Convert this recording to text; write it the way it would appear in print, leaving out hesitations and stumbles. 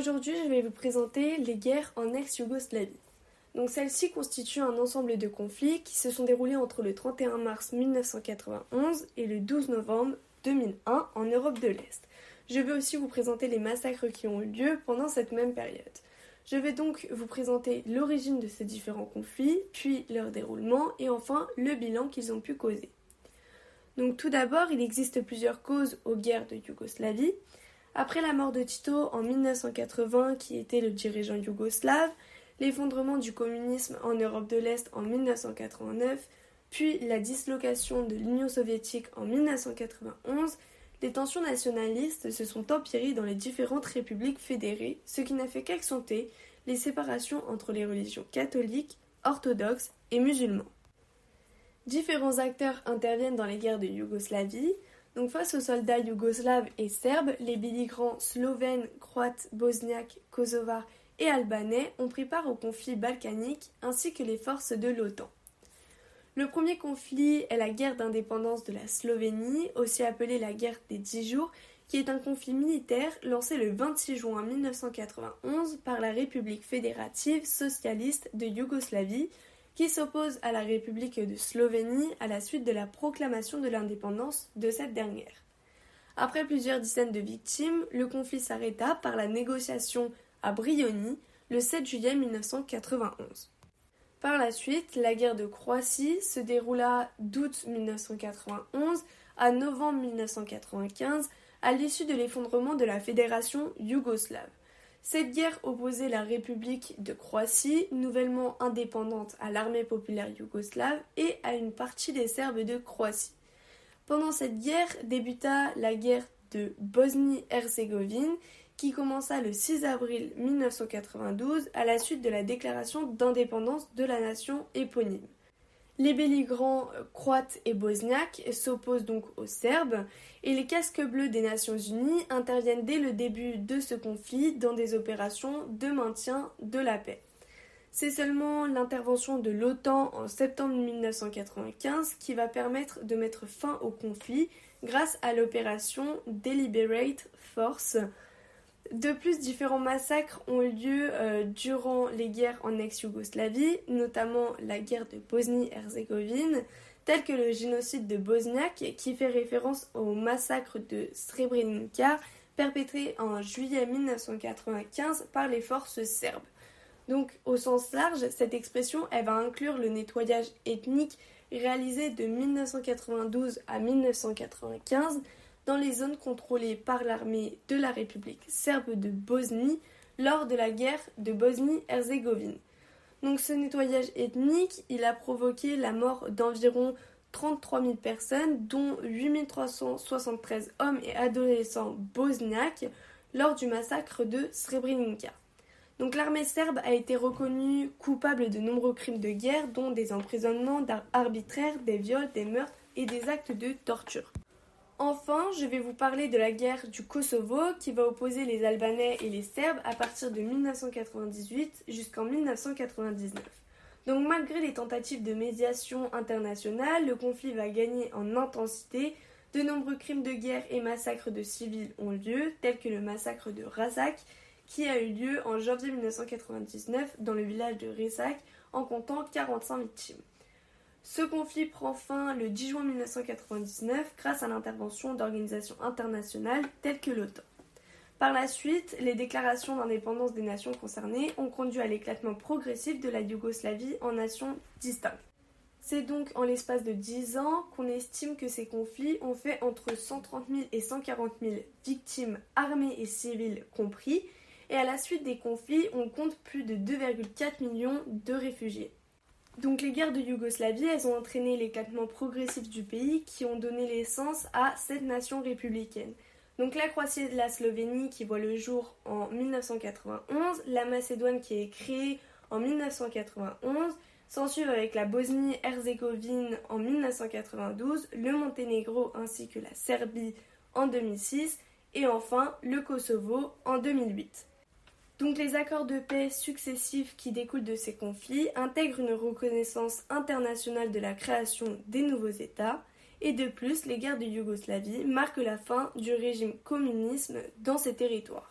aujourd'hui, je vais vous présenter les guerres en ex-Yougoslavie. Donc celles-ci constituent un ensemble de conflits qui se sont déroulés entre le 31 mars 1991 et le 12 novembre 2001 en Europe de l'Est. Je vais aussi vous présenter les massacres qui ont eu lieu pendant cette même période. Je vais donc vous présenter l'origine de ces différents conflits, puis leur déroulement et enfin le bilan qu'ils ont pu causer. Donc tout d'abord, il existe plusieurs causes aux guerres de Yougoslavie. Après la mort de Tito en 1980, qui était le dirigeant yougoslave, l'effondrement du communisme en Europe de l'Est en 1989, puis la dislocation de l'Union soviétique en 1991, les tensions nationalistes se sont empirées dans les différentes républiques fédérées, ce qui n'a fait qu'accentuer les séparations entre les religions catholiques, orthodoxes et musulmans. Différents acteurs interviennent dans les guerres de Yougoslavie. Donc face aux soldats yougoslaves et serbes, les belligérants slovènes, croates, bosniaques, kosovars et albanais ont pris part au conflit balkanique ainsi que les forces de l'OTAN. Le premier conflit est la guerre d'indépendance de la Slovénie, aussi appelée la guerre des 10 jours, qui est un conflit militaire lancé le 26 juin 1991 par la République fédérative socialiste de Yougoslavie, qui s'oppose à la République de Slovénie à la suite de la proclamation de l'indépendance de cette dernière. Après plusieurs dizaines de victimes, le conflit s'arrêta par la négociation à Brioni le 7 juillet 1991. Par la suite, la guerre de Croatie se déroula d'août 1991 à novembre 1995 à l'issue de l'effondrement de la fédération yougoslave. Cette guerre opposait la République de Croatie, nouvellement indépendante, à l'armée populaire yougoslave et à une partie des Serbes de Croatie. Pendant cette guerre débuta la guerre de Bosnie-Herzégovine qui commença le 6 avril 1992 à la suite de la déclaration d'indépendance de la nation éponyme. Les belligérants croates et bosniaques s'opposent donc aux Serbes et les casques bleus des Nations Unies interviennent dès le début de ce conflit dans des opérations de maintien de la paix. C'est seulement l'intervention de l'OTAN en septembre 1995 qui va permettre de mettre fin au conflit grâce à l'opération Deliberate Force. De plus, différents massacres ont eu lieu durant les guerres en ex-Yougoslavie, notamment la guerre de Bosnie-Herzégovine, telle que le génocide de Bosniak, qui fait référence au massacre de Srebrenica, perpétré en juillet 1995 par les forces serbes. Donc, au sens large, cette expression, elle va inclure le nettoyage ethnique réalisé de 1992 à 1995, dans les zones contrôlées par l'armée de la République serbe de Bosnie lors de la guerre de Bosnie-Herzégovine. Donc ce nettoyage ethnique, il a provoqué la mort d'environ 33 000 personnes, dont 8 373 hommes et adolescents bosniaques lors du massacre de Srebrenica. Donc l'armée serbe a été reconnue coupable de nombreux crimes de guerre, dont des emprisonnements arbitraires, des viols, des meurtres et des actes de torture. Enfin, je vais vous parler de la guerre du Kosovo qui va opposer les Albanais et les Serbes à partir de 1998 jusqu'en 1999. Donc malgré les tentatives de médiation internationale, le conflit va gagner en intensité. De nombreux crimes de guerre et massacres de civils ont lieu, tels que le massacre de Razak qui a eu lieu en janvier 1999 dans le village de Resak en comptant 45 victimes. Ce conflit prend fin le 10 juin 1999 grâce à l'intervention d'organisations internationales telles que l'OTAN. Par la suite, les déclarations d'indépendance des nations concernées ont conduit à l'éclatement progressif de la Yougoslavie en nations distinctes. C'est donc en l'espace de 10 ans qu'on estime que ces conflits ont fait entre 130 000 et 140 000 victimes armées et civiles compris, et à la suite des conflits, on compte plus de 2,4 millions de réfugiés. Donc les guerres de Yougoslavie, elles ont entraîné l'éclatement progressif du pays qui ont donné naissance à 7 nations républicaines. Donc la Croatie et la Slovénie qui voient le jour en 1991, la Macédoine qui est créée en 1991, s'ensuivent avec la Bosnie-Herzégovine en 1992, le Monténégro ainsi que la Serbie en 2006 et enfin le Kosovo en 2008. Donc les accords de paix successifs qui découlent de ces conflits intègrent une reconnaissance internationale de la création des nouveaux États et de plus, les guerres de Yougoslavie marquent la fin du régime communiste dans ces territoires.